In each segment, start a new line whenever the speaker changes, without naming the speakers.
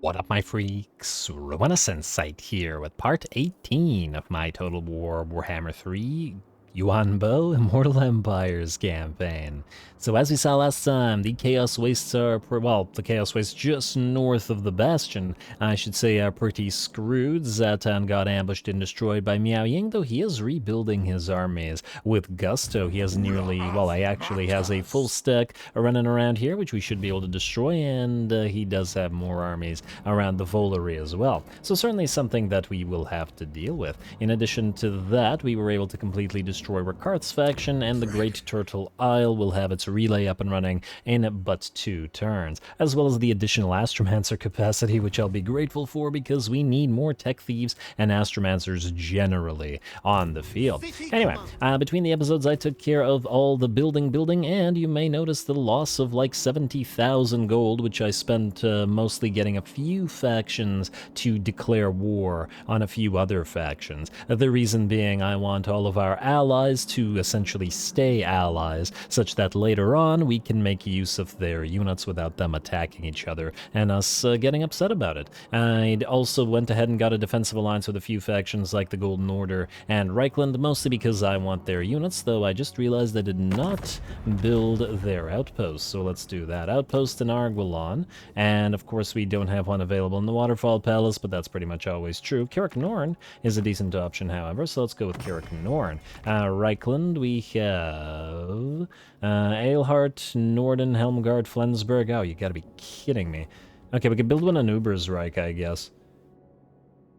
What up, my freaks? RuinusInsight here with part 18 of my Total War Warhammer 3 Yuan Bo Immortal Empires campaign. So as we saw last time, the Chaos Wastes are, the Chaos Wastes just north of the Bastion, I should say, are pretty screwed. Zatan got ambushed and destroyed by Miao Ying, though he is rebuilding his armies with gusto. He has nearly, he actually has a full stack running around here, which we should be able to destroy, and he does have more armies around the Volary as well. So certainly something that we will have to deal with. In addition to that, we were able to completely destroy Rakarth's faction, and the Great Turtle Isle will have its relay up and running in but 2 turns, as well as the additional Astromancer capacity, which I'll be grateful for because we need more tech thieves and Astromancers generally on the field. Anyway, between the episodes I took care of all the building, and you may notice the loss of like 70,000 gold, which I spent mostly getting a few factions to declare war on a few other factions. The reason being I want all of our allies to essentially stay allies, such that later on we can make use of their units without them attacking each other and us getting upset about it. I also went ahead and got a defensive alliance with a few factions like the Golden Order and Reichland, mostly because I want their units, though I just realized I did not build their outpost, so let's do that. Outpost in Arguelon, and of course we don't have one available in the Waterfall Palace, but that's pretty much always true. Carrick Norn is a decent option, however, so let's go with Carrick Norn. Reichland, we have Eilhart, Norden, Helmgard, Flensburg. Oh, you gotta be kidding me. Okay, we could build one in Ubersreich, I guess.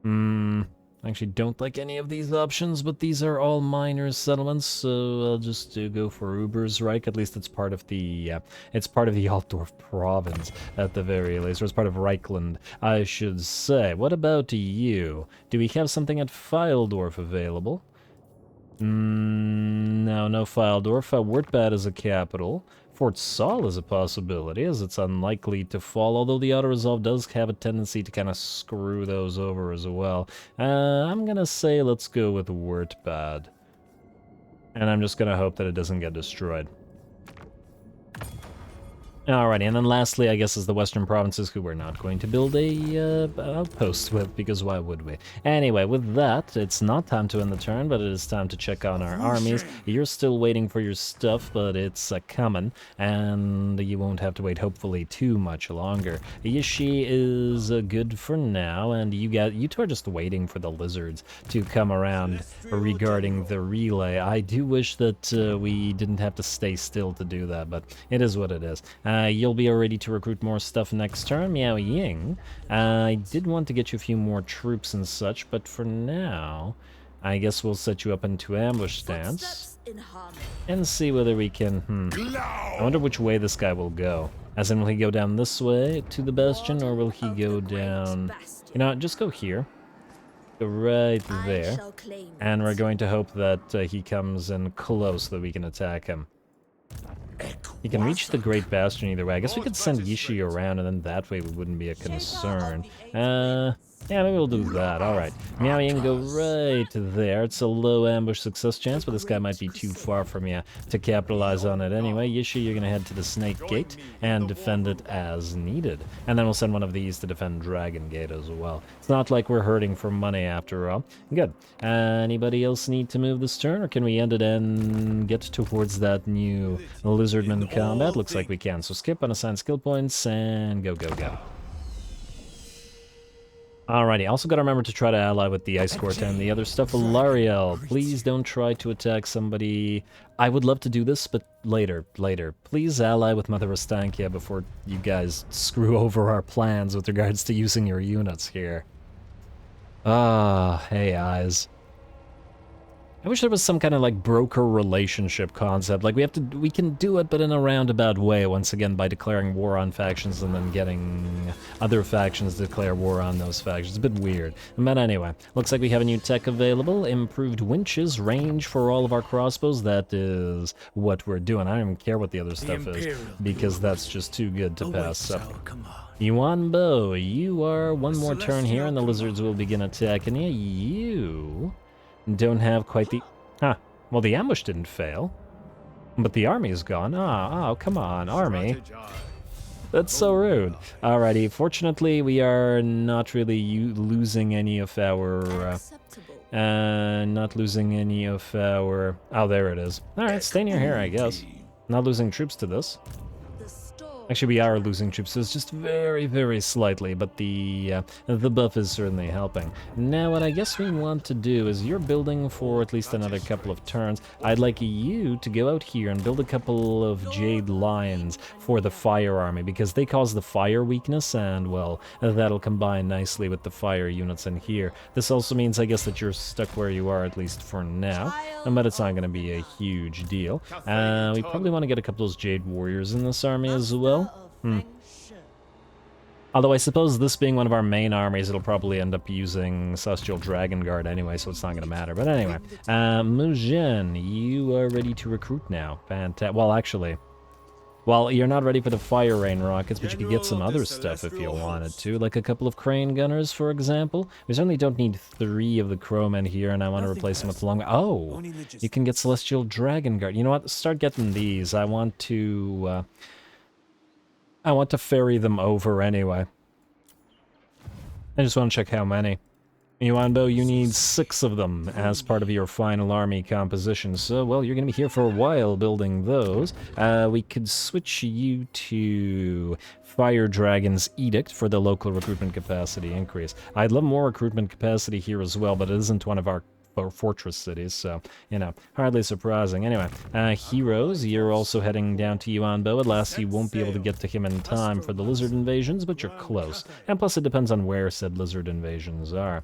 I actually don't like any of these options, but these are all minor settlements, so I'll just go for Ubersreich. At least it's part of the Altdorf province at the very least, or it's part of Reichland, I should say. What about you? Do we have something at Feildorf available? No Feildorf. Wurtbad is a capital. Fort Saul is a possibility, as it's unlikely to fall, although the auto-resolve does have a tendency to kind of screw those over as well. I'm gonna say let's go with Wurtbad. And I'm just gonna hope that it doesn't get destroyed. Alrighty, and then lastly, I guess, is the Western Provinces, who we're not going to build a outpost with, because why would we? Anyway, with that, it's not time to end the turn, but it is time to check on our armies. You're still waiting for your stuff, but it's coming, and you won't have to wait, hopefully, too much longer. Yishi is good for now, and you two are just waiting for the lizards to come around regarding the relay. I do wish that we didn't have to stay still to do that, but it is what it is. You'll be ready to recruit more stuff next turn, Miao Ying. I did want to get you a few more troops and such, but for now, I guess we'll set you up into ambush stance and see whether we can, I wonder which way this guy will go. As in, will he go down this way to the Bastion, or will he go down... You know what, just go here. Go right there. And we're going to hope that he comes in close so that we can attack him. He can reach the Great Bastion either way. I guess we could send Yishi around, and then that way we wouldn't be a concern. Yeah, maybe we'll do that. Alright. Miao Ying, go right there. It's a low ambush success chance, but this guy might be too far from you to capitalize on it anyway. Yishi, you're going to head to the Snake Gate and defend it as needed. And then we'll send one of these to defend Dragon Gate as well. It's not like we're hurting for money after all. Good. Anybody else need to move this turn, or can we end it and get towards that new Lizardman combat? Looks like we can. So skip, unassign skill points, and go, go, go. Alrighty, also gotta remember to try to ally with the Ice Court and the other stuff. Lariel, please don't try to attack somebody. I would love to do this, but later. Please ally with Mother Ostankia before you guys screw over our plans with regards to using your units here. Hey eyes. I wish there was some kind of like broker relationship concept. Like we can do it, but in a roundabout way, once again, by declaring war on factions and then getting other factions to declare war on those factions. It's a bit weird. But anyway, looks like we have a new tech available. Improved winches, range for all of our crossbows. That is what we're doing. I don't even care what the other stuff is, because that's just too good to pass up. Yuan Bo, you are one more turn here and the lizards will begin attacking you. You don't have quite the... well, the ambush didn't fail, but the army is gone. Oh, come on, army. That's so rude. Alrighty, fortunately we are not really losing any of our... not losing any of our... Oh, there it is. Alright, stay near here, I guess. Not losing troops to this. Actually, we are losing troops, so it's just very, very slightly, but the buff is certainly helping. Now, what I guess we want to do is you're building for at least another couple of turns. I'd like you to go out here and build a couple of Jade Lions for the Fire Army, because they cause the fire weakness, and, well, that'll combine nicely with the fire units in here. This also means, I guess, that you're stuck where you are, at least for now, but it's not going to be a huge deal. We probably want to get a couple of those Jade Warriors in this army as well. Although I suppose this being one of our main armies, it'll probably end up using Celestial Dragon Guard anyway, so it's not going to matter. But anyway, Mujin, you are ready to recruit now. Fantastic. Well, actually, well, you're not ready for the Fire Rain rockets, but you could get some other stuff if you wanted to, like a couple of Crane Gunners, for example. We certainly don't need 3 of the Crowmen here, and I want to replace them with long... Oh, you can get Celestial Dragon Guard. You know what? Start getting these. I want to ferry them over anyway. I just want to check how many. Yuan Bo, you need 6 of them as part of your final army composition. So, well, you're going to be here for a while building those. We could switch you to Fire Dragon's Edict for the local recruitment capacity increase. I'd love more recruitment capacity here as well, but it isn't one of our fortress cities, so, you know, hardly surprising. Anyway, heroes, you're also heading down to Yuan Bo. At last, you won't be able to get to him in time for the lizard invasions, but you're close. And plus, it depends on where said lizard invasions are.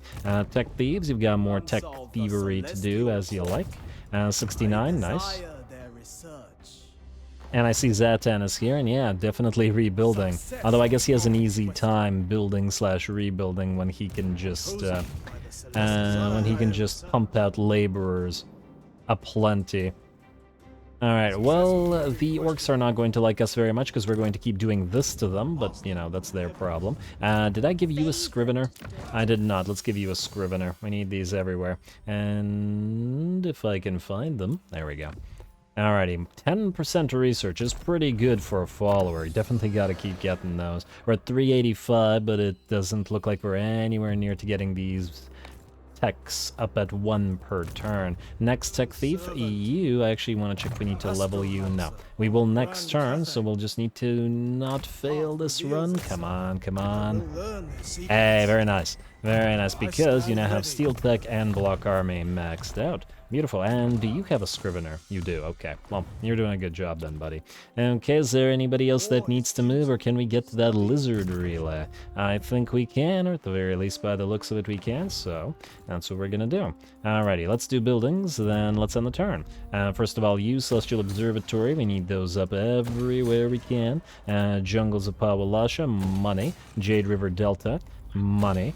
Tech thieves, you've got more tech thievery to do as you like. 69, nice. And I see Zatan is here, and yeah, definitely rebuilding. Although I guess he has an easy time building/rebuilding when he can just pump out laborers aplenty. Alright, well, the orcs are not going to like us very much because we're going to keep doing this to them, but, you know, that's their problem. Did I give you a Scrivener? I did not. Let's give you a Scrivener. We need these everywhere. And if I can find them, there we go. Alrighty, 10% research is pretty good for a follower. Definitely gotta keep getting those. We're at 385, but it doesn't look like we're anywhere near to getting these techs up at 1 per turn. Next tech thief, you, I actually want to check if we need to level you. No. We will next turn, so we'll just need to not fail this run. Come on, come on. Hey, very nice. Very nice, because you now have Steel Tech and Block Army maxed out. Beautiful. And do you have a Scrivener? You do. Okay. Well, you're doing a good job then, buddy. Okay, is there anybody else that needs to move, or can we get to that lizard relay? I think we can, or at the very least by the looks of it we can, so that's what we're gonna do. Alrighty, let's do buildings, then let's end the turn. First of all, use Celestial Observatory. We need those up everywhere we can. Jungles of Pawalasha, money. Jade River Delta, money.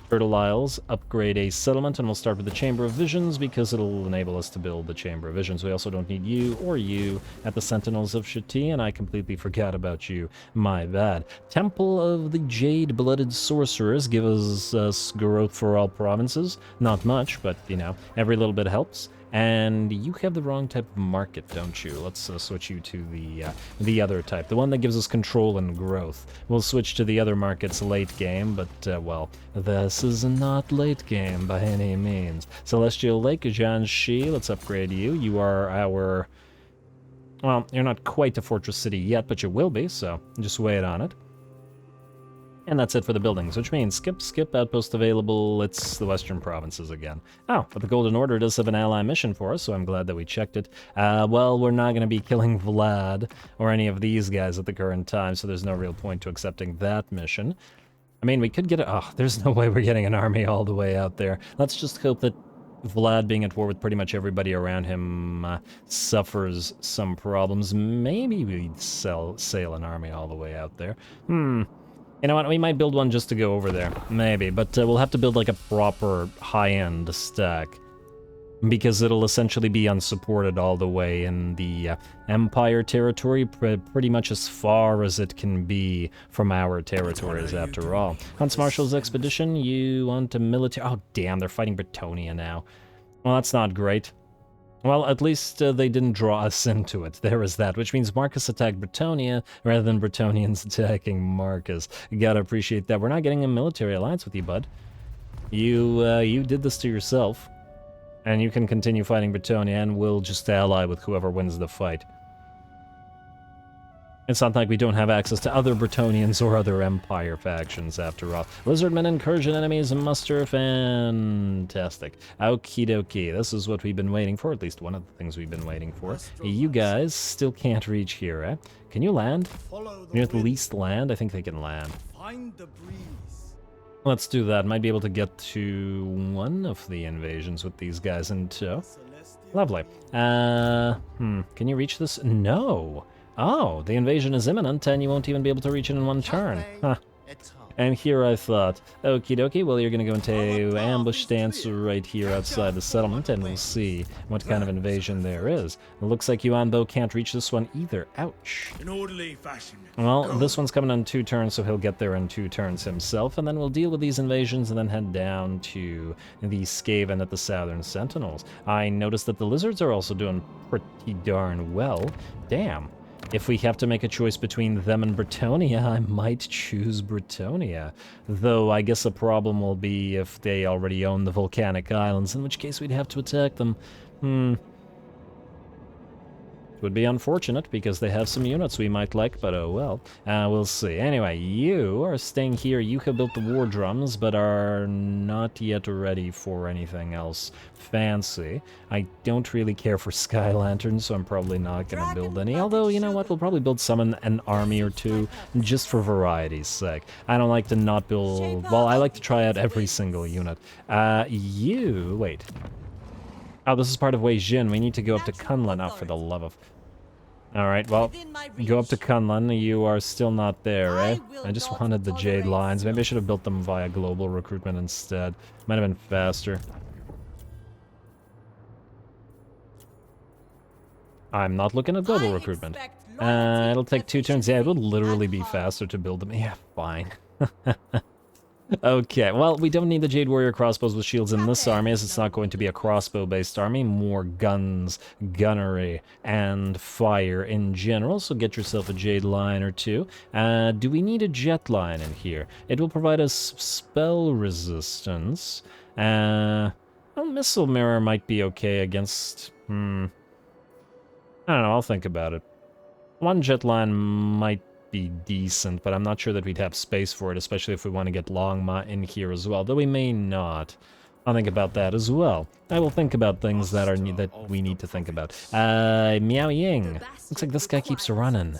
Turtle Isles, upgrade a settlement, and we'll start with the Chamber of Visions because it'll enable us to build the Chamber of Visions. We also don't need you or you at the Sentinels of Shati, and I completely forgot about you. My bad. Temple of the Jade-Blooded Sorcerers gives us growth for all provinces. Not much, but, you know, every little bit helps. And you have the wrong type of market, don't you? Let's switch you to the other type, the one that gives us control and growth. We'll switch to the other markets late game, but, well, this is not late game by any means. Celestial Lake, Jianxi, let's upgrade you. You are our... Well, you're not quite a fortress city yet, but you will be, so just wait on it. And that's it for the buildings, which means skip, outpost available, it's the western provinces again. Oh, but the Golden Order does have an ally mission for us, so I'm glad that we checked it. Well, we're not going to be killing Vlad or any of these guys at the current time, so there's no real point to accepting that mission. I mean, we could get a... Oh, there's no way we're getting an army all the way out there. Let's just hope that Vlad, being at war with pretty much everybody around him, suffers some problems. Maybe we'd sail an army all the way out there. You know what, we might build one just to go over there. Maybe, but we'll have to build like a proper high-end stack. Because it'll essentially be unsupported all the way in the Empire territory, pretty much as far as it can be from our territories after all. Hunts Marshall's expedition, you want a military... Oh damn, they're fighting Bretonia now. Well, that's not great. Well, at least they didn't draw us into it. There is that, which means Marcus attacked Bretonia rather than Bretonians attacking Marcus. You gotta appreciate that. We're not getting a military alliance with you, bud. You did this to yourself. And you can continue fighting Bretonia, and we'll just ally with whoever wins the fight. It's not like we don't have access to other Bretonians or other Empire factions, after all. Lizardmen incursion enemies muster, fantastic. Okie dokie, this is what we've been waiting for, at least one of the things we've been waiting for. You guys still can't reach here, eh? Can you land? Can you at least land? I think they can land.
Find the breeze.
Let's do that. Might be able to get to one of the invasions with these guys in tow. Lovely. Can you reach this? No. Oh, the invasion is imminent, and you won't even be able to reach it in one turn. Huh. And here I thought, okie dokie, well, you're gonna go into ambush stance right here outside the settlement, and we'll see what kind of invasion there is. It looks like Yuan Bo can't reach this one either. Ouch.
In orderly fashion.
Well, this one's coming on 2 turns, so he'll get there in 2 turns himself, and then we'll deal with these invasions and then head down to the Skaven at the Southern Sentinels. I noticed that the Lizards are also doing pretty darn well. Damn. If we have to make a choice between them and Bretonia, I might choose Bretonia. Though I guess the problem will be if they already own the volcanic islands, in which case we'd have to attack them. Would be unfortunate, because they have some units we might like, but oh well. We'll see. Anyway, you are staying here. You have built the war drums, but are not yet ready for anything else fancy. I don't really care for sky lanterns, so I'm probably not going to build any. Although, you know what? We'll probably build an army or two, just for variety's sake. I don't like to not build... Well, I like to try out every single unit. Wait. Oh, this is part of Wei Jin. We need to go up to Kunlun. Oh, for the love of... Alright, well, go up to Kunlun. You are still not there, eh? I just wanted the Jade lines. Maybe I should have built them via global recruitment instead. Might have been faster. I'm not looking at global recruitment. It'll take 2 turns. Yeah, it would literally be faster to build them. Yeah, fine. Okay, well, we don't need the Jade Warrior crossbows with shields in this army, as it's not going to be a crossbow-based army. More guns, gunnery, and fire in general, so get yourself a Jade line or 2. Do we need a jet line in here? It will provide us spell resistance. Well, Missile Mirror might be okay against... I don't know, I'll think about it. 1 jet line might be decent, but I'm not sure that we'd have space for it, especially if we want to get Longma in here as well, though we may not. I'll think about that as well. I will think about things that we need to think about. Miao Ying. Looks like this guy keeps running.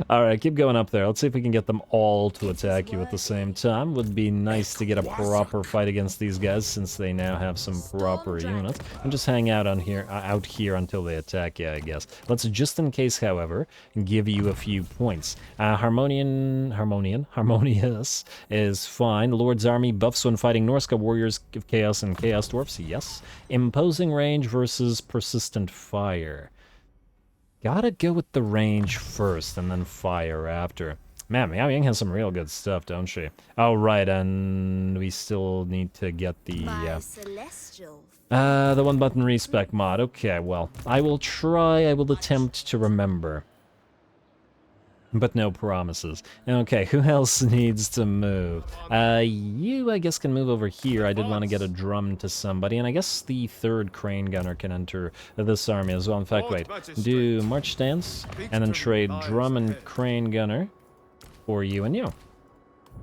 Alright, keep going up there. Let's see if we can get them all to attack you at the same time. Would be nice to get a proper fight against these guys, since they now have some proper units. And just hang out out here until they attack you, I guess. Let's, just in case, however, give you a few points. Harmonious is fine. Lord's Army buffs when fighting Norska Warriors of Chaos and Chaos Dwarfs, yes. Imposing range versus persistent fire. Gotta go with the range first, and then fire after. Man, Miao Ying has some real good stuff, don't she? Oh, right, and we still need to get the one-button respec mod. Okay, well, I will attempt to remember. But no promises. Okay, who else needs to move? You, I guess, can move over here. I did want to get a drum to somebody, and I guess the 3rd crane gunner can enter this army as well. In fact, wait, do march stance, and then trade drum and crane gunner for you and you.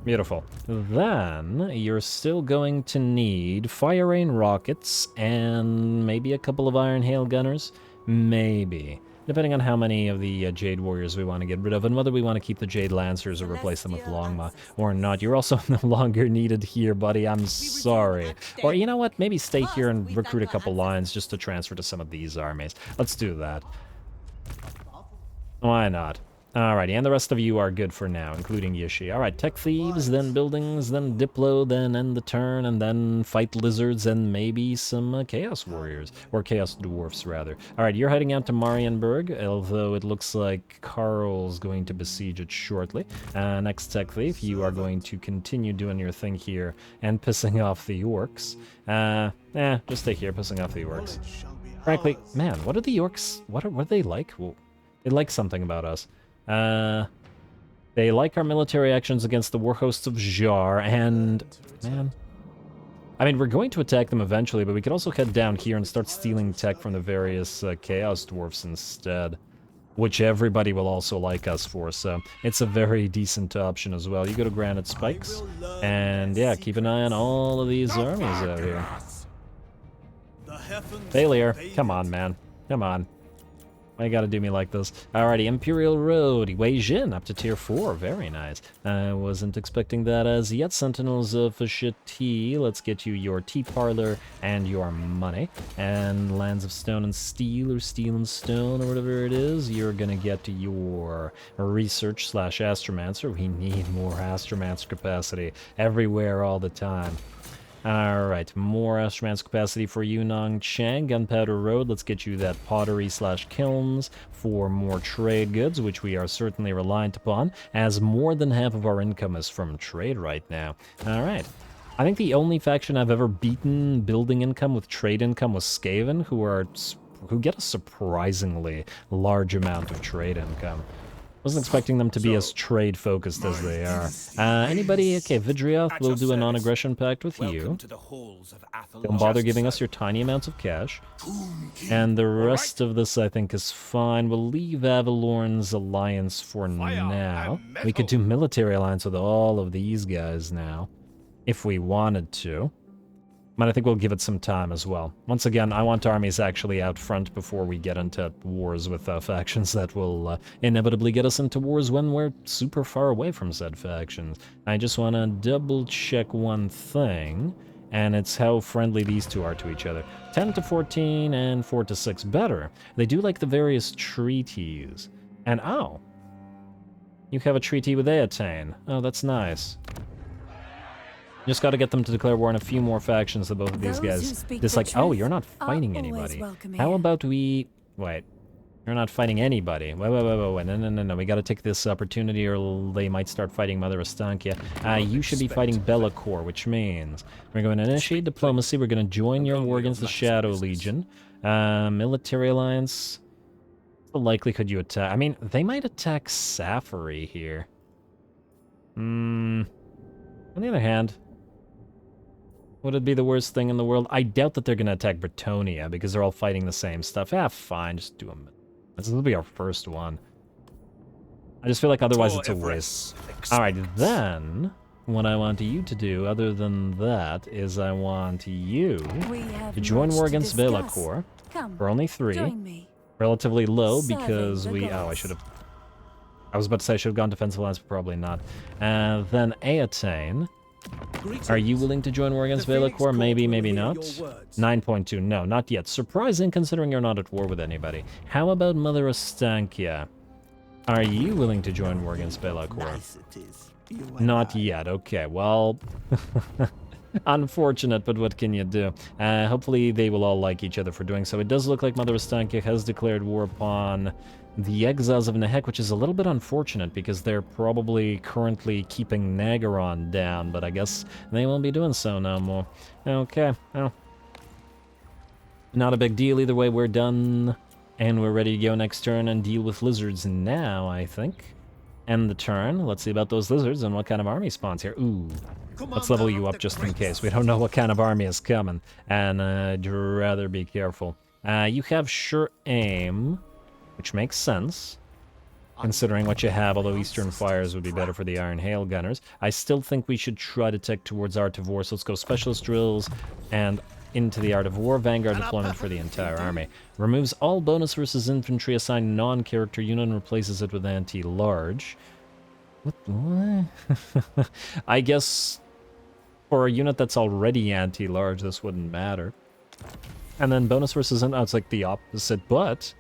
Beautiful. Then, you're still going to need fire rain rockets, and maybe a couple of iron hail gunners? Maybe. Depending on how many of the Jade Warriors we want to get rid of, and whether we want to keep the Jade Lancers or replace them with Longma or not. You're also no longer needed here, buddy. I'm sorry. Or, you know what? Maybe stay here and recruit a couple lines just to transfer to some of these armies. Let's do that. Why not? Alrighty, and the rest of you are good for now, including Yishi. Alright, tech thieves, then buildings, then Diplo, then end the turn, and then fight lizards, and maybe some Chaos Warriors. Or Chaos Dwarfs, rather. Alright, you're heading out to Marienburg, although it looks like Karl's going to besiege it shortly. Next tech thief, you are going to continue doing your thing here, and pissing off the orcs. Just stay here, pissing off the orcs. Frankly, man, what are the orcs? What are they like? Well, they like something about us. They like our military actions against the war hosts of Jar, and man, I mean, we're going to attack them eventually, but we could also head down here and start stealing tech from the various Chaos Dwarfs instead, which everybody will also like us for, so it's a very decent option as well. You go to Granite Spikes, and yeah, keep an eye on all of these armies out here. Failure. Come on, man. Come on. Why you gotta do me like this? Alrighty, Imperial Road, Wei Jin, up to tier 4. Very nice. I wasn't expecting that as yet. Sentinels of Tea. Let's get you your tea parlor and your money. And Lands of Stone and Steel, or Steel and Stone, or whatever it is. You're gonna get your research / astromancer. We need more astromancer capacity everywhere all the time. Alright, more Astroman's capacity for Yunong Chang, Gunpowder Road. Let's get you that pottery / kilns for more trade goods, which we are certainly reliant upon, as more than half of our income is from trade right now. Alright. I think the only faction I've ever beaten building income with trade income was Skaven, who get a surprisingly large amount of trade income. Wasn't expecting them to be as trade-focused as they are. Anybody? Okay, Vidrioth will do a non-aggression pact with you. Don't bother giving us your tiny amounts of cash. And the rest of this, I think, is fine. We'll leave Avalorn's alliance for now. We could do military alliance with all of these guys now, if we wanted to. But I think we'll give it some time as well. Once again, I want armies actually out front before we get into wars with factions that will inevitably get us into wars when we're super far away from said factions. I just want to double check one thing, and it's how friendly these two are to each other. 10 to 14 and 4 to 6 better. They do like the various treaties. And oh, you have a treaty with Eatane. Oh, that's nice. Just gotta get them to declare war on a few more factions that both of these guys dislike. Oh, you're not fighting anybody. How about we... Wait. You're not fighting anybody. Wait. No. We gotta take this opportunity or they might start fighting Mother Estankia. You should be fighting Be'lakor, which means we're going to initiate diplomacy. We're going to join your war against the Shadow Legion. Military alliance. What's the likelihood you attack? I mean, they might attack Safari here. On the other hand... Would it be the worst thing in the world? I doubt that they're going to attack Bretonnia, because they're all fighting the same stuff. Fine, just do them. This will be our first one. I just feel like otherwise it's a waste. Alright, then, what I want you to do, other than that, is I want you to join war against Be'lakor for only 3. Relatively low, because we... Oh, I should have... I was about to say I should have gone defensive alliance, but probably not. Then Eatane... Are you willing to join war against Be'lakor? Maybe, maybe not. 9.2. No, not yet. Surprising, considering you're not at war with anybody. How about Mother Estankia? Are you willing to join war against Be'lakor? Not yet. Okay, well... Unfortunate, but what can you do? Hopefully they will all like each other for doing so. It does look like Mother Estankia has declared war upon the Exiles of Nehek, which is a little bit unfortunate because they're probably currently keeping Nagaron down, but I guess they won't be doing so no more. Okay, well, not a big deal either way. We're done, and we're ready to go next turn and deal with lizards now, I think. End the turn. Let's see about those lizards and what kind of army spawns here. Ooh. Let's level you up just in case. We don't know what kind of army is coming, and I'd rather be careful. You have sure aim, which makes sense, considering what you have, although Eastern Fires would be better for the Iron Hail Gunners. I still think we should try to tech towards Art of War, so let's go Specialist Drills and into the Art of War. Vanguard deployment for the entire army. Removes all bonus versus infantry assigned non-character unit and replaces it with anti-large. What? I guess for a unit that's already anti-large, this wouldn't matter. And then bonus versus... Oh, it's like the opposite, but...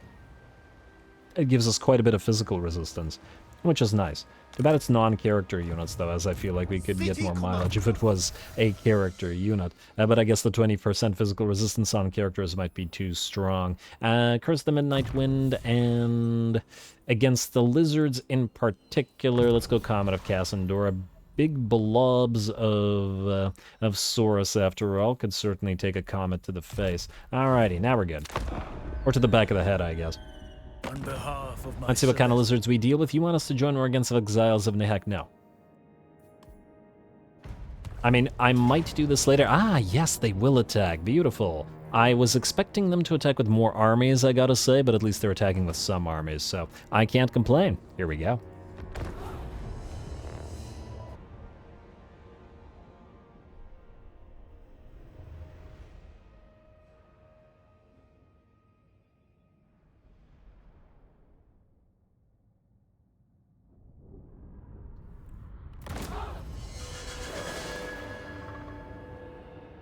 it gives us quite a bit of physical resistance, which is nice. Too bad it's non-character units, though, as I feel like we could get more mileage if it was a character unit. But I guess the 20% physical resistance on characters might be too strong. Curse the Midnight Wind, and against the lizards in particular, let's go Comet of Cassandora. Big blobs of Saurus, after all, could certainly take a comet to the face. Alrighty, now we're good. Or to the back of the head, I guess.
On behalf of my
Let's see what kind of lizards we deal with. You want us to join War against the Exiles of Nehek? No. I mean, I might do this later. Ah, yes, they will attack. Beautiful. I was expecting them to attack with more armies, I gotta say, but at least they're attacking with some armies, so I can't complain. Here we go.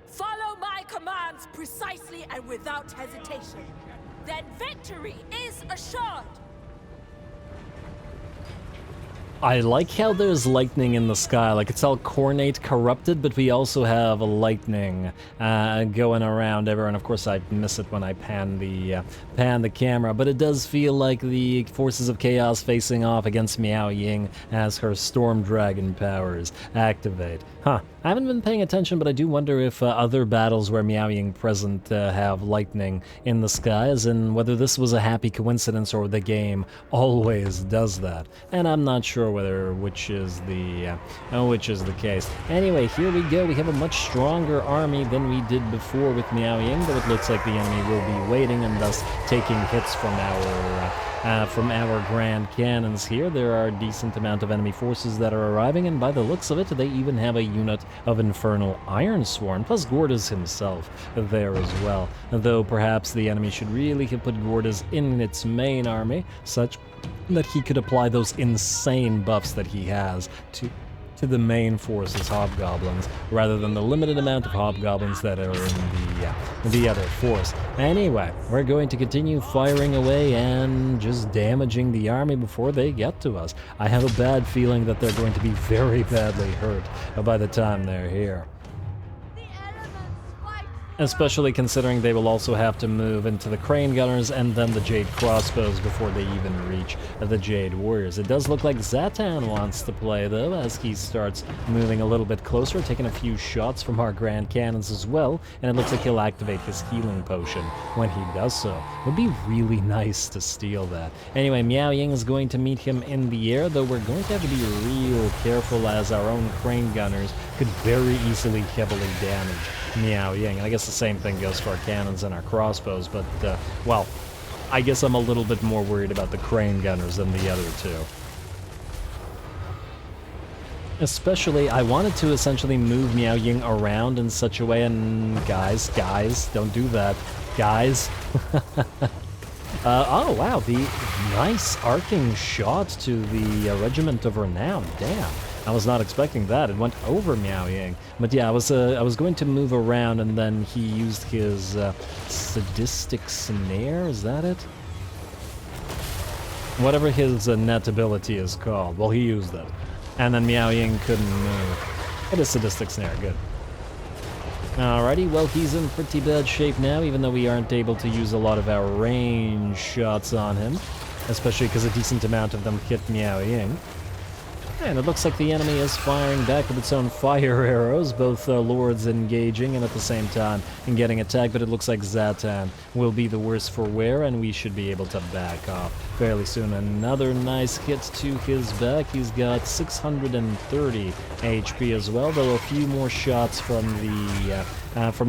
Follow my commands precisely and without hesitation. Then victory is assured.
I like how there's lightning in the sky, like it's all cornate corrupted, but we also have lightning going around everywhere, and of course I miss it when I pan the camera, but it does feel like the forces of chaos facing off against Miao Ying as her Storm Dragon powers activate. Huh, I haven't been paying attention, but I do wonder if other battles where Miao Ying present have lightning in the skies, and whether this was a happy coincidence or the game always does that, and I'm not sure which is the case. Anyway, here we go. We have a much stronger army than we did before with Miao Ying, though it looks like the enemy will be waiting and thus taking hits from our grand cannons here. There are a decent amount of enemy forces that are arriving, and by the looks of it, they even have a unit of Infernal Ironsworn, plus Gordas himself there as well. Though perhaps the enemy should really have put Gordas in its main army, such that he could apply those insane buffs that he has to the main force's hobgoblins, rather than the limited amount of hobgoblins that are in the other force. Anyway, we're going to continue firing away and just damaging the army before they get to us. I have a bad feeling that they're going to be very badly hurt by the time they're here. Especially considering they will also have to move into the Crane Gunners and then the Jade Crossbows before they even reach the Jade Warriors. It does look like Zatan wants to play, though, as he starts moving a little bit closer, taking a few shots from our Grand Cannons as well, and it looks like he'll activate his healing potion when he does so. It would be really nice to steal that. Anyway, Miao Ying is going to meet him in the air, though we're going to have to be real careful as our own Crane Gunners could very easily heavily damage Miao Ying. And I guess the same thing goes for our cannons and our crossbows, but, well, I guess I'm a little bit more worried about the Crane Gunners than the other two. Especially, I wanted to essentially move Miao Ying around in such a way, and guys, don't do that. Guys. Oh, wow, the nice arcing shot to the Regiment of Renown. Damn. I was not expecting that. It went over Miao Ying. But yeah, I was going to move around, and then he used his sadistic snare. Is that it? Whatever his net ability is called. Well, he used it. And then Miao Ying couldn't move. It is sadistic snare. Good. Alrighty, well, he's in pretty bad shape now, even though we aren't able to use a lot of our range shots on him. Especially because a decent amount of them hit Miao Ying. And it looks like the enemy is firing back with its own fire arrows, both lords engaging and at the same time getting attacked, but it looks like Zatan will be the worse for wear, and we should be able to back off fairly soon. Another nice hit to his back. He's got 630 HP as well, though a few more shots from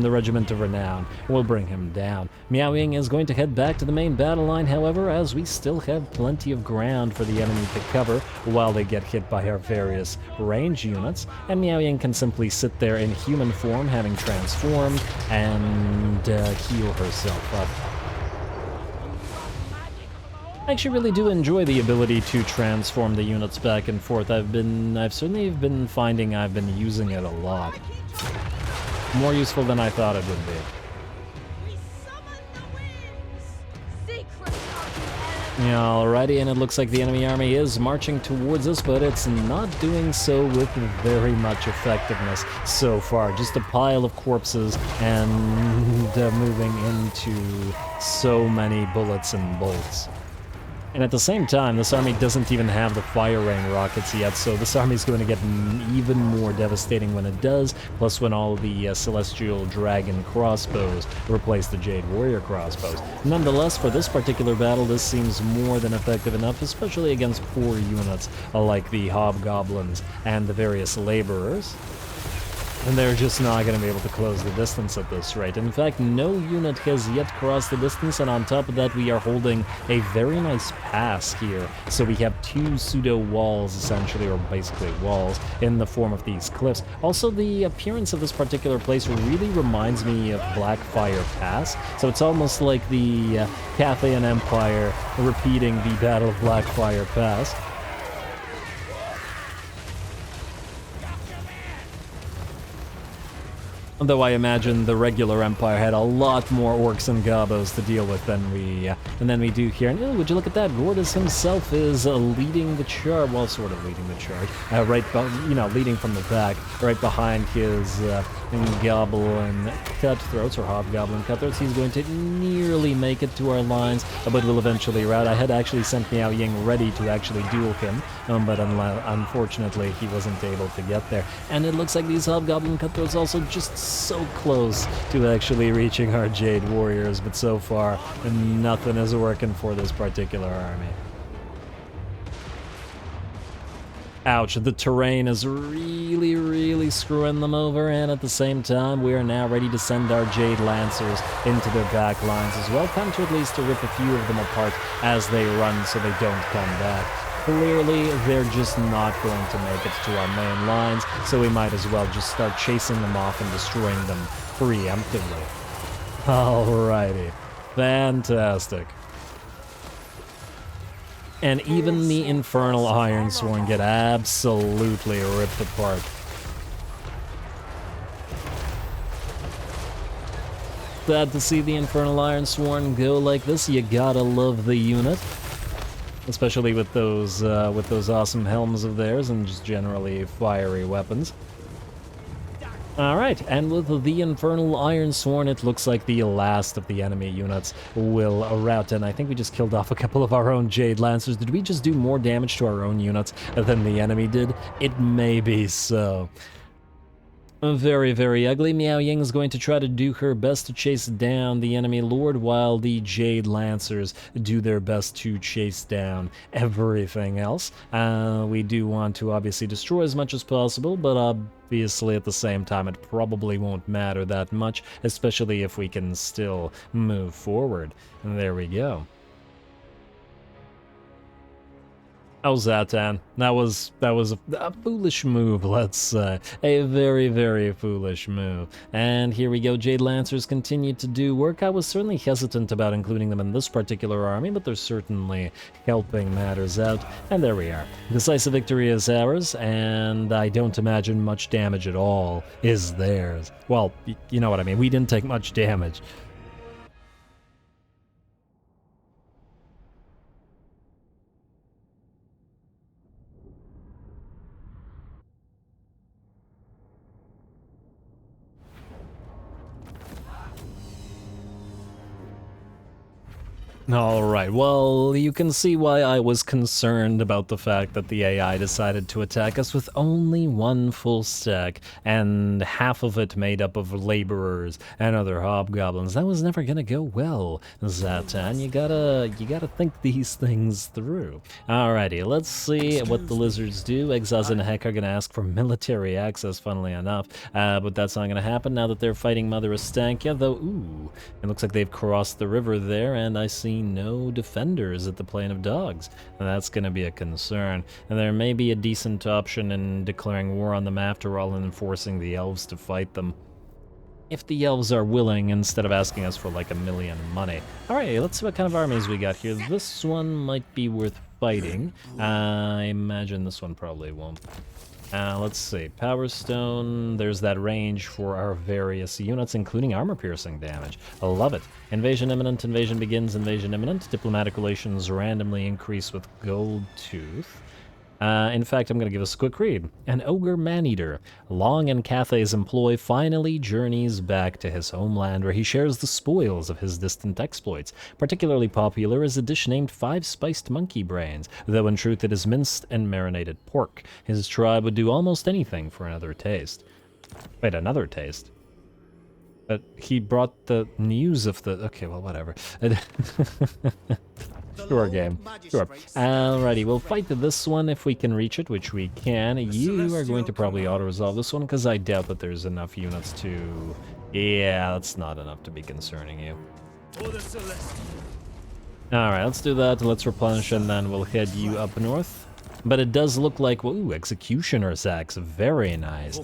the Regiment of Renown will bring him down. Miao Ying is going to head back to the main battle line, however, as we still have plenty of ground for the enemy to cover while they get hit by our various range units, and Miao Ying can simply sit there in human form, having transformed, and heal herself up. I actually really do enjoy the ability to transform the units back and forth. I've certainly been finding I've been using it a lot. More useful than I thought it would be. Alrighty, and it looks like the enemy army is marching towards us, but it's not doing so with very much effectiveness so far. Just a pile of corpses and moving into so many bullets and bolts. And at the same time, this army doesn't even have the fire rain rockets yet, so this army is going to get even more devastating when it does, plus when all the Celestial Dragon crossbows replace the Jade Warrior crossbows. Nonetheless, for this particular battle, this seems more than effective enough, especially against 4 units like the Hobgoblins and the various Laborers. And they're just not going to be able to close the distance at this rate. In fact, no unit has yet crossed the distance, and on top of that, we are holding a very nice pass here. So we have 2 pseudo-walls, essentially, or basically walls, in the form of these cliffs. Also, the appearance of this particular place really reminds me of Blackfire Pass. So it's almost like the Cathay Empire repeating the Battle of Blackfire Pass. Though I imagine the regular Empire had a lot more orcs and gobos to deal with than we do here. And would you look at that? Gordas himself is leading the charge, well, sort of leading the charge, leading from the back, right behind his goblin cutthroats, or hobgoblin cutthroats. He's going to nearly make it to our lines, but will eventually rout. I had actually sent Miao Ying ready to actually duel him, but unfortunately he wasn't able to get there. And it looks like these hobgoblin cutthroats also just so close to actually reaching our Jade Warriors, but so far nothing is working for this particular army. Ouch, the terrain is really screwing them over, and at the same time we are now ready to send our Jade Lancers into their back lines as well. Time to at least to rip a few of them apart as they run so they don't come back. Clearly, they're just not going to make it to our main lines, so we might as well just start chasing them off and destroying them preemptively. Alrighty. Fantastic. And even the Infernal Ironsworn get absolutely ripped apart. Sad to see the Infernal Ironsworn go like this. You gotta love the unit. Especially with those awesome helms of theirs and just generally fiery weapons. Alright, and with the Infernal Ironsworn, it looks like the last of the enemy units will rout, and I think we just killed off a couple of our own Jade Lancers. Did we just do more damage to our own units than the enemy did? It may be so. Very ugly. Miao Ying is going to try to do her best to chase down the enemy lord, while the Jade Lancers do their best to chase down everything else. We do want to obviously destroy as much as possible, but obviously at the same time it probably won't matter that much, especially if we can still move forward. And there we go. How's that, Dan? That was a foolish move, let's say. A very foolish move. And here we go, Jade Lancers continue to do work. I was certainly hesitant about including them in this particular army, but they're certainly helping matters out. And there we are. Decisive victory is ours, and I don't imagine much damage at all is theirs. Well, you know what I mean. We didn't take much damage. Alright, well, you can see why I was concerned about the fact that the AI decided to attack us with only 1 full stack, and half of it made up of laborers and other hobgoblins. That was never gonna go well, Zatan. You gotta think these things through. Alrighty, let's see what the lizards do. Exas and Heck are gonna ask for military access, funnily enough, but that's not gonna happen now that they're fighting Mother Estankia, though, ooh, it looks like they've crossed the river there, and I see no defenders at the Plain of Dogs. And that's going to be a concern. And there may be a decent option in declaring war on them after all and enforcing the elves to fight them. If the elves are willing, instead of asking us for like $1 million money. Alright, let's see what kind of armies we got here. This one might be worth fighting. I imagine this one probably won't. Let's see. Power Stone, there's that range for our various units, including armor-piercing damage. I love it. Invasion imminent, invasion begins, invasion imminent. Diplomatic relations randomly increase with Gold Tooth. In fact, I'm going to give us a quick read. An ogre man-eater, long in Cathay's employ, finally journeys back to his homeland where he shares the spoils of his distant exploits. Particularly popular is a dish named Five Spiced Monkey Brains, though in truth it is minced and marinated pork. His tribe would do almost anything for another taste. Wait, another taste? But he brought the news of the... Okay, well, whatever. Sure, game. Sure. Alrighty, we'll fight this one if we can reach it, which we can. You are going to probably auto-resolve this one, because I doubt that there's enough units to... Yeah, that's not enough to be concerning you. Alright, let's do that. Let's replenish, and then we'll head you up north. But it does look like, ooh, Executioner's Axe, very nice.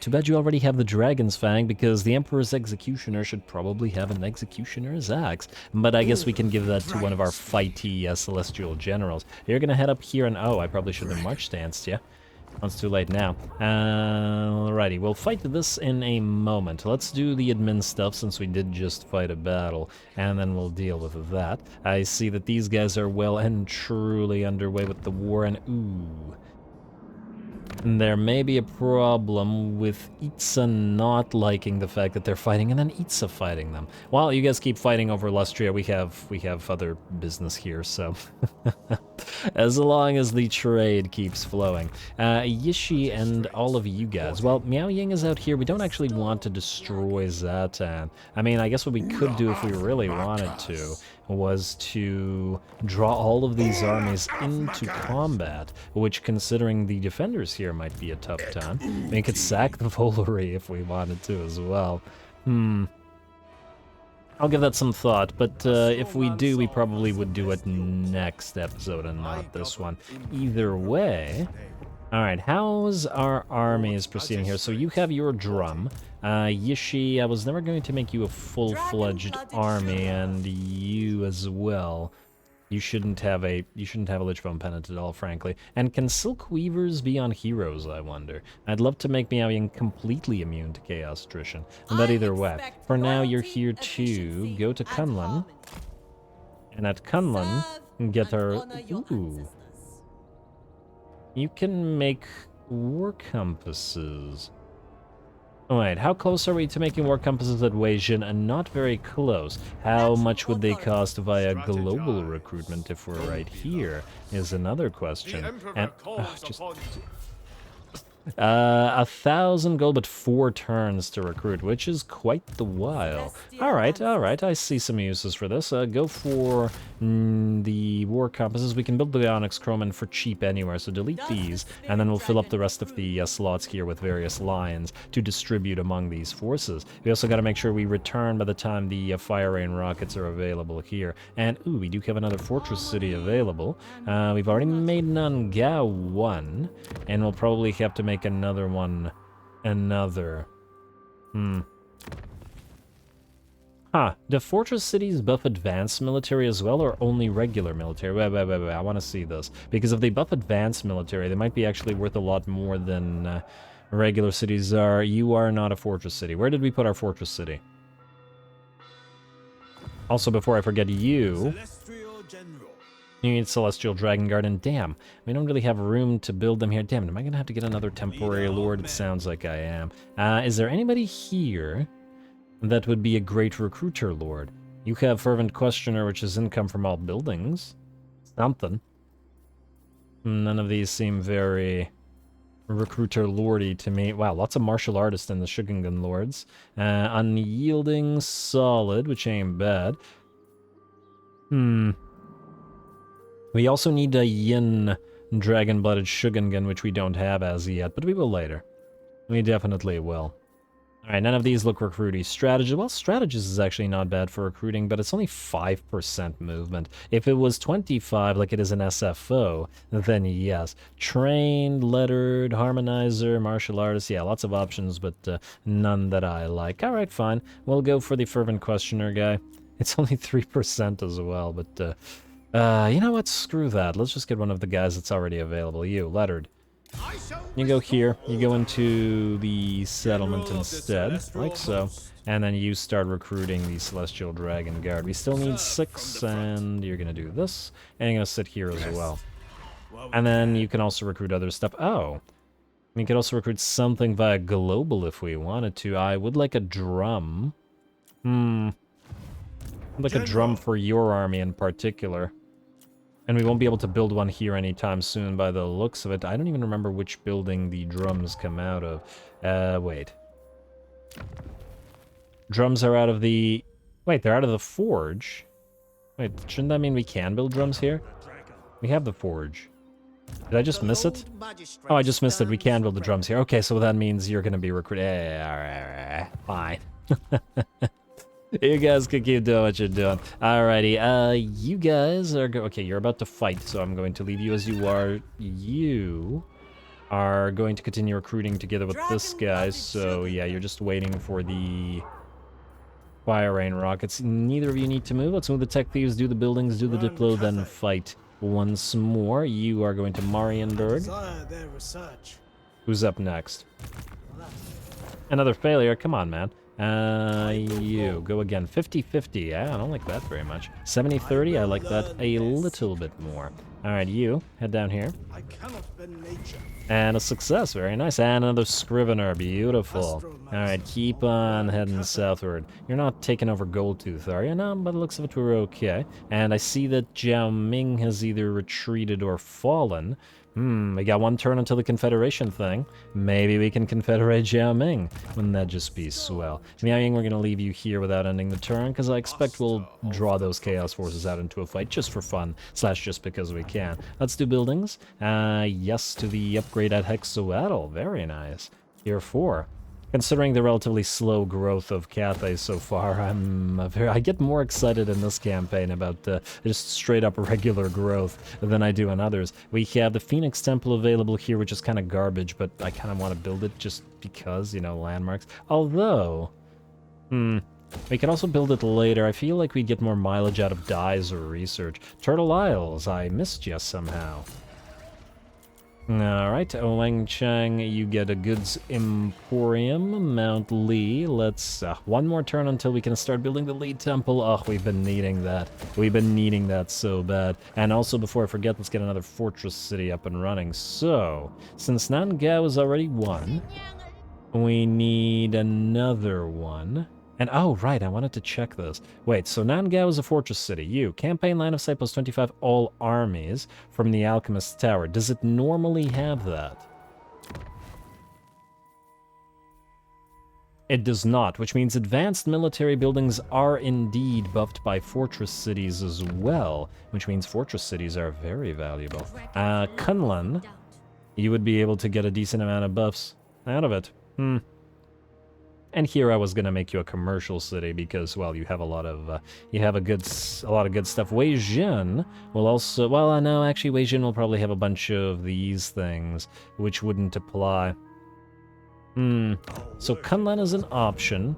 Too bad you already have the Dragon's Fang, because the Emperor's Executioner should probably have an Executioner's Axe. But I guess we can give that to one of our fighty Celestial Generals. You're gonna head up here and, oh, I probably should have march stanced, yeah? It's too late now. Alrighty, we'll fight this in a moment. Let's do the admin stuff since we did just fight a battle, and then we'll deal with that. I see that these guys are well and truly underway with the war, and ooh. There may be a problem with Itza not liking the fact that they're fighting and then Itza fighting them. While you guys keep fighting over Lustria, we have other business here, so as long as the trade keeps flowing. Yishi and all of you guys. Well, Miao Ying is out here. We don't actually want to destroy Zatan. I mean, I guess what we could do if we really wanted to was to draw all of these armies into combat, which, considering the defenders here, might be a tough time. We could sack the Volary if we wanted to as well. I'll give that some thought, but if we do, we probably would do it next episode and not this one. Either way... Alright, how's our armies proceeding here? So you have your drum. Yishi, I was never going to make you a full-fledged army, and you as well. You shouldn't have a Lichbone Pennant at all, frankly. And can Silk Weavers be on heroes, I wonder? I'd love to make Miao Ying completely immune to Chaos Attrition. But either way, for now you're here to go to Kunlun. And at Kunlun, get our... Ooh. You can make war compasses. Alright, how close are we to making war compasses at Weijin? And not very close. How much would they cost via global recruitment if we're right here, is another question. And, just... 1,000 gold, but 4 turns to recruit, which is quite the while. Alright, I see some uses for this. Go for the war compasses. We can build the Onyx Chromen for cheap anywhere, so delete these, and then we'll fill up the rest of the slots here with various lines to distribute among these forces. We also got to make sure we return by the time the Fire Rain rockets are available here. And, ooh, we do have another fortress city available. We've already made Nangao 1, and we'll probably have to make another one. Do fortress cities buff advanced military as well, or only regular military? Wait, I want to see this. Because if they buff advanced military, they might be actually worth a lot more than regular cities are. You are not a fortress city. Where did we put our fortress city? Also, before I forget, you need Celestial Dragon Guard, and damn, we don't really have room to build them here. Damn it, am I going to have to get another temporary lord? It sounds like I am. Is there anybody here that would be a great recruiter lord? You have Fervent Questioner, which is income from all buildings. Something. None of these seem very recruiter lordy to me. Wow, lots of martial artists in the Shugengun lords. Unyielding, solid, which ain't bad. We also need a Yin Dragon-Blooded Shugengun, which we don't have as yet, but we will later. We definitely will. Alright, none of these look recruity. Strategist, well, Strategist is actually not bad for recruiting, but it's only 5% movement. If it was 25, like it is an SFO, then yes. Trained, lettered, harmonizer, martial artist, yeah, lots of options, but none that I like. Alright, fine. We'll go for the Fervent Questioner guy. It's only 3% as well, but... you know what? Screw that. Let's just get one of the guys that's already available. You, lettered. You go here. You go into the settlement instead, like so. And then you start recruiting the Celestial Dragon Guard. We still need 6, and you're gonna do this. And you're gonna sit here as well. And then you can also recruit other stuff. Oh, we could also recruit something via global if we wanted to. I would like a drum. I'd like a drum for your army in particular. And we won't be able to build one here anytime soon by the looks of it. I don't even remember which building the drums come out of. Wait. Drums are out of the... Wait, they're out of the forge? Wait, shouldn't that mean we can build drums here? We have the forge. Did I just miss it? Oh, I just missed it. We can build the drums here. Okay, so that means you're going to be recruited. Alright, fine. You guys can keep doing what you're doing. Alrighty, you guys are... Okay, you're about to fight, so I'm going to leave you as you are. You are going to continue recruiting together with this guy, so yeah, you're just waiting for the fire rain rockets. Neither of you need to move. Let's move the tech thieves, do the buildings, do the diplo, then fight once more. You are going to Marienburg. Who's up next? Another failure. Come on, man. You go again. 50-50. Yeah, I don't like that very much. 70-30. I like that a little bit more. All right, you head down here. And a success. Very nice. And another Scrivener. Beautiful. All right, keep on heading southward. You're not taking over Goldtooth, are you? No, by the looks of it, we're okay. And I see that Jiao Ming has either retreated or fallen. We got one turn until the Confederation thing. Maybe we can Confederate Jiao Ming. Wouldn't that just be swell? Miao Ying, we're going to leave you here without ending the turn, because I expect we'll draw those Chaos Forces out into a fight just for fun, / just because we can. Let's do buildings. Yes to the upgrade at Hexoatl. Very nice. Tier 4. Considering the relatively slow growth of Cathay so far, I get more excited in this campaign about just straight up regular growth than I do in others. We have the Phoenix Temple available here, which is kind of garbage, but I kind of want to build it just because, you know, landmarks. Although, we can also build it later. I feel like we'd get more mileage out of dyes or research. Turtle Isles, I missed you somehow. Alright, Olang Chang, you get a goods emporium. Mount Lee, let's... one more turn until we can start building the Lee Temple. Oh, we've been needing that. We've been needing that so bad. And also, before I forget, let's get another fortress city up and running. So, since Nangao is already one, we need another one. And, oh, right, I wanted to check this. Wait, so Nangao is a fortress city. You, campaign line of sight plus 25 all armies from the Alchemist's Tower. Does it normally have that? It does not, which means advanced military buildings are indeed buffed by fortress cities as well, which means fortress cities are very valuable. Kunlun, you would be able to get a decent amount of buffs out of it. And here I was gonna make you a commercial city because, well, you have a lot of good stuff. Weijin will also, well, no, actually Weijin will probably have a bunch of these things, which wouldn't apply. So Kunlun is an option.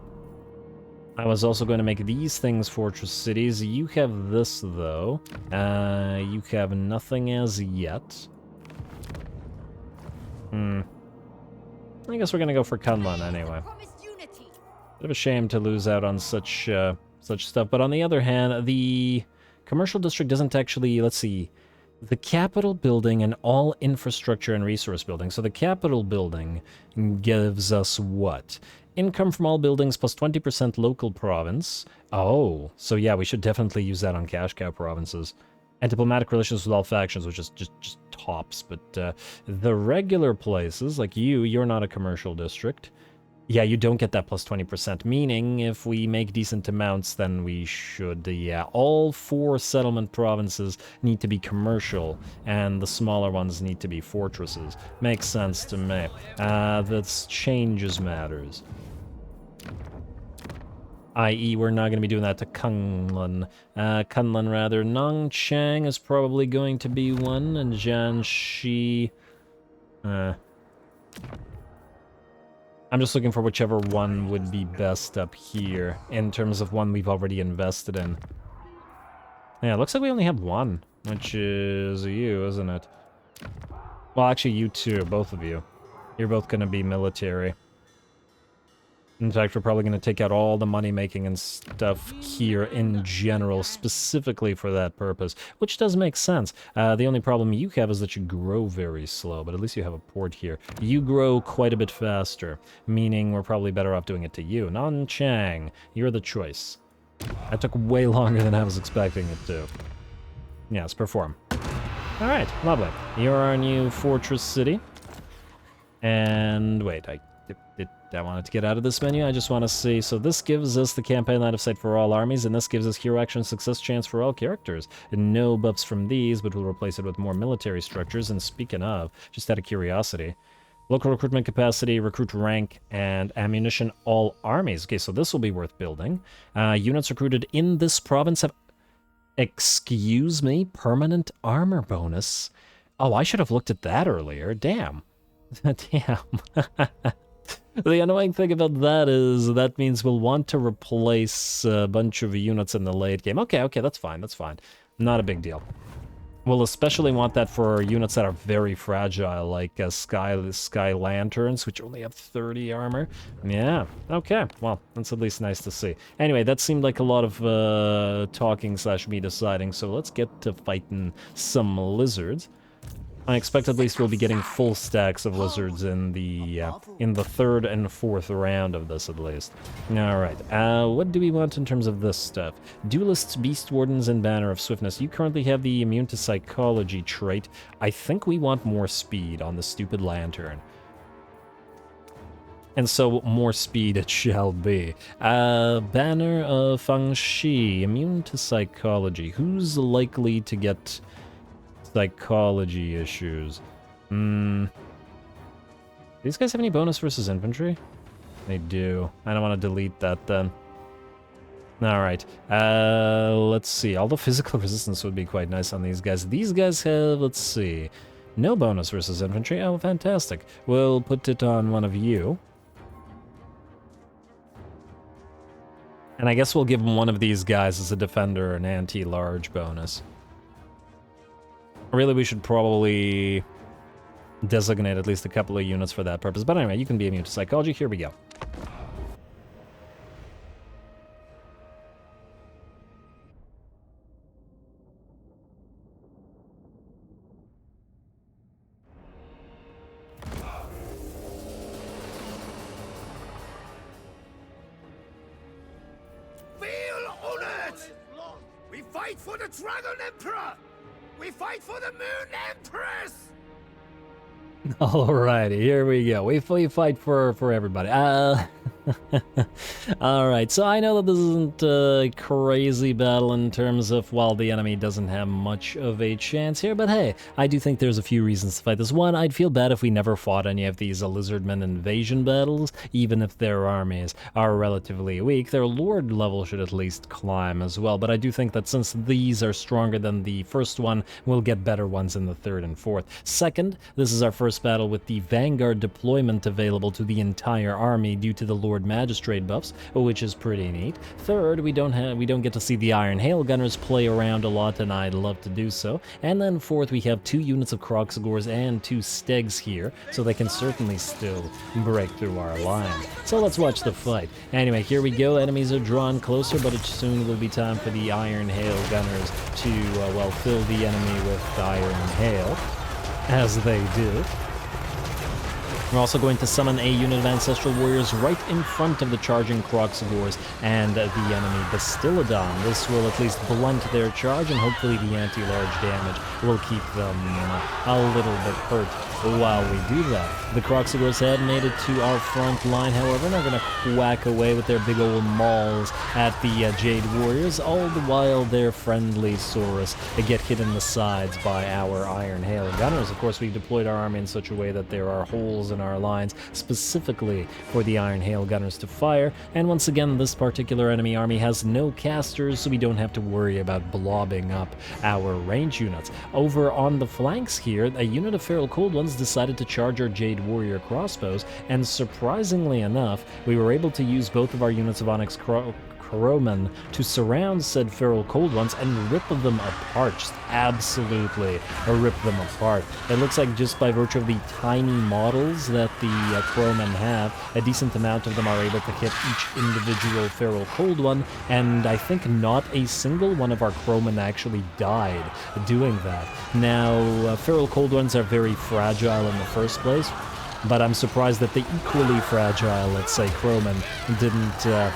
I was also going to make these things fortress cities. You have this though. You have nothing as yet. I guess we're gonna go for Kunlun anyway. Bit of a shame to lose out on such stuff, but on the other hand, the commercial district doesn't actually, let's see, the capital building and all infrastructure and resource building. So the capital building gives us what? Income from all buildings plus 20% local province. Oh, so yeah, we should definitely use that on cash cow provinces. And diplomatic relations with all factions, which is just tops. But the regular places, like you're not a commercial district. Yeah, you don't get that plus 20%, meaning if we make decent amounts, then we should, yeah. All 4 settlement provinces need to be commercial, and the smaller ones need to be fortresses. Makes sense to me. That changes matters. I.e., we're not going to be doing that to Kunlun. Kunlun, rather. Nongchang is probably going to be one, and Jianxi... I'm just looking for whichever one would be best up here, in terms of one we've already invested in. Yeah, it looks like we only have one, which is you, isn't it? Well, actually, you too, both of you. You're both gonna be military. In fact, we're probably going to take out all the money making and stuff here in general, specifically for that purpose, which does make sense. The only problem you have is that you grow very slow, but at least you have a port here. You grow quite a bit faster, meaning we're probably better off doing it to you. Nanchang, you're the choice. That took way longer than I was expecting it to. Yes, perform. All right, lovely. You're our new fortress city. And wait, I wanted to get out of this menu. I just want to see. So this gives us the campaign line of sight for all armies, and this gives us hero action success chance for all characters. And no buffs from these, but we'll replace it with more military structures. And speaking of, just out of curiosity, local recruitment capacity, recruit rank, and ammunition all armies. Okay, so this will be worth building. Units recruited in this province have... Excuse me? Permanent armor bonus? Oh, I should have looked at that earlier. Damn. Damn. The annoying thing about that is that means we'll want to replace a bunch of units in the late game. Okay, that's fine, that's fine. Not a big deal. We'll especially want that for units that are very fragile, like Sky Lanterns, which only have 30 armor. Yeah, okay, well, that's at least nice to see. Anyway, that seemed like a lot of talking / me deciding, so let's get to fighting some lizards. I expect at least we'll be getting full stacks of lizards in the third and fourth round of this, at least. Alright, what do we want in terms of this stuff? Duelists, Beast Wardens, and Banner of Swiftness. You currently have the Immune to Psychology trait. I think we want more speed on the stupid lantern. And so, more speed it shall be. Banner of Fangxi, Immune to Psychology. Who's likely to get... psychology issues? Do these guys have any bonus versus infantry? They do. I don't want to delete that then. Alright, let's see. All the physical resistance would be quite nice on these guys. These guys have, let's see, no bonus versus infantry. Oh, fantastic. We'll put it on one of you. And I guess we'll give one of these guys as a defender an anti-large bonus. Really, we should probably designate at least a couple of units for that purpose. But anyway, you can be immune to psychology. Here we go.
Feel honored! We fight for the Dragon Emperor! We fight for the Moon Empress!
Alrighty, here we go. We fight for everybody. Alright, so I know that this isn't a crazy battle in terms of, well, the enemy doesn't have much of a chance here, but hey, I do think there's a few reasons to fight this. One, I'd feel bad if we never fought any of these Lizardmen invasion battles, even if their armies are relatively weak. Their lord level should at least climb as well, but I do think that since these are stronger than the first one, we'll get better ones in the third and fourth. Second, this is our first battle with the Vanguard deployment available to the entire army due to the Lord Magistrate buffs, which is pretty neat. Third, we don't get to see the Iron Hail Gunners play around a lot, and I'd love to do so. And then fourth, we have 2 units of Kroxigors and 2 Stegs here, so they can certainly still break through our line. So let's watch the fight. Anyway, here we go. Enemies are drawn closer, but it soon will be time for the Iron Hail Gunners to, well, fill the enemy with Iron Hail, as they do. We're also going to summon a unit of Ancestral Warriors right in front of the charging Kroxigors and the enemy Bastillodon. This will at least blunt their charge, and hopefully the anti-large damage will keep them a little bit hurt while we do that. The Kroxigors have made it to our front line, however, and are going to whack away with their big old mauls at the Jade Warriors, all the while their friendly Saurus get hit in the sides by our Iron Hail Gunners. Of course, we've deployed our army in such a way that there are holes in our lines specifically for the Iron Hail Gunners to fire, and once again, this particular enemy army has no casters, so we don't have to worry about blobbing up our range units. Over on the flanks here, a unit of Feral Cold Ones decided to charge our Jade Warrior crossbows, and surprisingly enough, we were able to use both of our units of Onyx crowmen to surround said feral cold ones and rip them apart. Just absolutely rip them apart. It looks like just by virtue of the tiny models that the crowmen have, a decent amount of them are able to hit each individual feral cold one, and I think not a single one of our crowmen actually died doing that. Now, feral cold ones are very fragile in the first place, but I'm surprised that the equally fragile, let's say, crowmen didn't get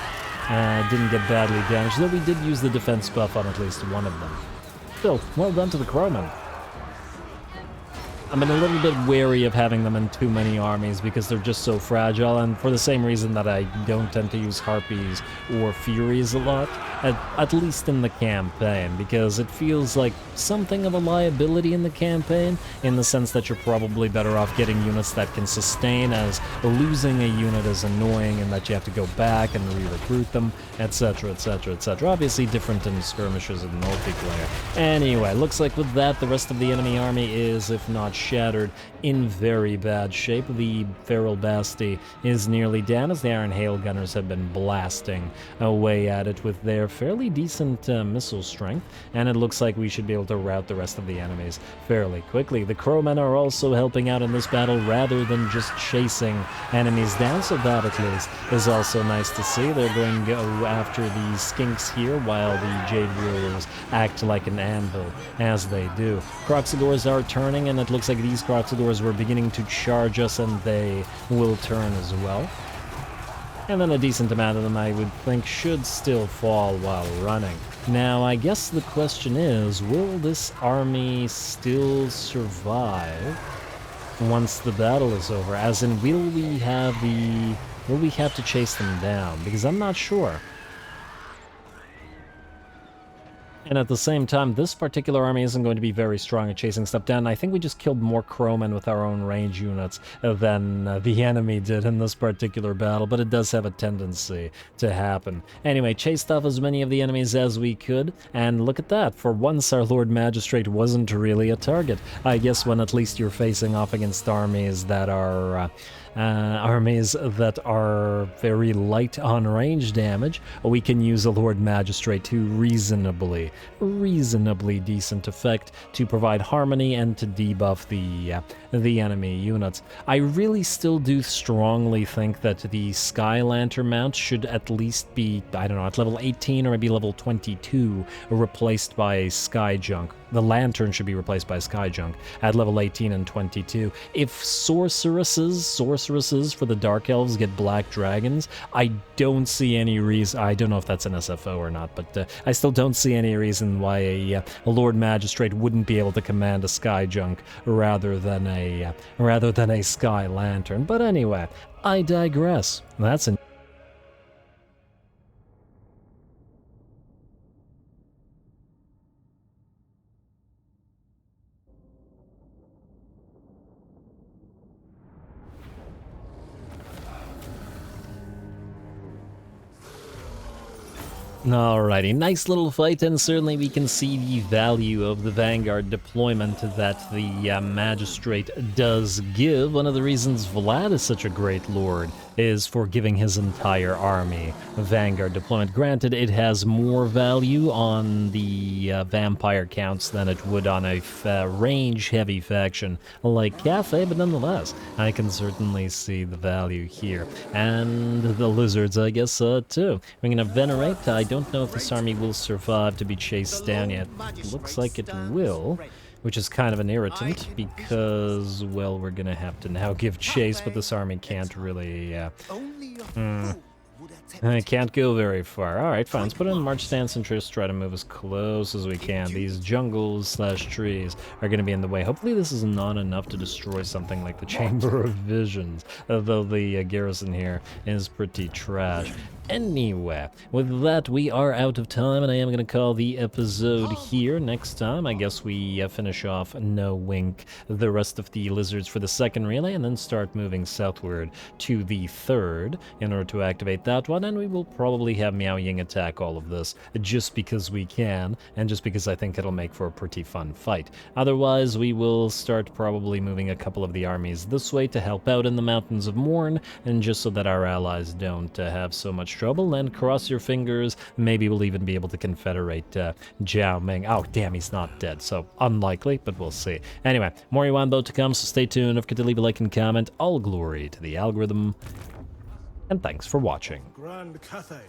badly damaged, though we did use the defense buff on at least one of them. Still, well done to the crowmen. I've been a little bit wary of having them in too many armies because they're just so fragile, and for the same reason that I don't tend to use Harpies or Furies a lot, at least in the campaign, because it feels like something of a liability in the campaign, in the sense that you're probably better off getting units that can sustain, as losing a unit is annoying and that you have to go back and re-recruit them, etc, etc, etc. Obviously different in skirmishes and multiplayer. Anyway, looks like with that, the rest of the enemy army is, if not shattered, in very bad shape. The Feral Basti is nearly down, as the Iron Hail Gunners have been blasting away at it with their fairly decent missile strength, and it looks like we should be able to rout the rest of the enemies fairly quickly. The Crowmen are also helping out in this battle rather than just chasing enemies down, so that at least is also nice to see. They're going to go after the Skinks here, while the Jade Warriors act like an anvil as they do. Croxidors are turning, and it looks like these Croxidors were beginning to charge us, and they will turn as well. And then a decent amount of them, I would think, should still fall while running. Now, I guess the question is, will this army still survive once the battle is over? As in, will we have to chase them down? Because I'm not sure. And at the same time, this particular army isn't going to be very strong at chasing stuff down. I think we just killed more crowmen with our own range units than the enemy did in this particular battle, but it does have a tendency to happen. Anyway, chased off as many of the enemies as we could, and look at that. For once, our Lord Magistrate wasn't really a target. I guess when at least you're facing off against armies that are very light on range damage, we can use a Lord Magistrate to reasonably decent effect to provide harmony and to debuff the enemy units. I really still do strongly think that the Sky Lantern mount should at least be, I don't know, at level 18 or maybe level 22, replaced by a Sky Junk. The Lantern should be replaced by Sky Junk at level 18 and 22. If sorceresses for the Dark Elves get Black Dragons, I don't see any reason, I don't know if that's an SFO or not, but I still don't see any reason why a Lord Magistrate wouldn't be able to command a Sky Junk rather than a Sky Lantern. But anyway, I digress. That's an Alrighty, nice little fight, and certainly we can see the value of the Vanguard deployment that the Magistrate does give. One of the reasons Vlad is such a great lord is for giving his entire army Vanguard deployment. Granted, it has more value on the vampire counts than it would on a range-heavy faction like Cathay, but nonetheless, I can certainly see the value here. And the lizards, I guess, too. We're gonna Venerate. I don't know if this army will survive to be chased down yet. Looks like it will, which is kind of an irritant, because, well, we're gonna have to now give chase, but this army can't really, can't go very far. Alright, fine, let's put in March Stance and just try to move as close as we can. These jungles / trees are gonna be in the way. Hopefully this is not enough to destroy something like the Chamber of Visions, although the garrison here is pretty trash. Anyway, with that, we are out of time, and I am going to call the episode here. Next time, I guess we finish off No Wink the rest of the lizards for the second relay, and then start moving southward to the third in order to activate that one, and we will probably have Meow Ying attack all of this just because we can, and just because I think it'll make for a pretty fun fight. Otherwise, we will start probably moving a couple of the armies this way to help out in the Mountains of Morn, and just so that our allies don't have so much trouble, and cross your fingers, maybe we'll even be able to confederate Jiao Ming. Oh, damn, he's not dead, so unlikely, but we'll see. Anyway, more Yuan Bo to come, so stay tuned. Don't forget to leave a like and comment. All glory to the algorithm, and thanks for watching.
Grand Cathay.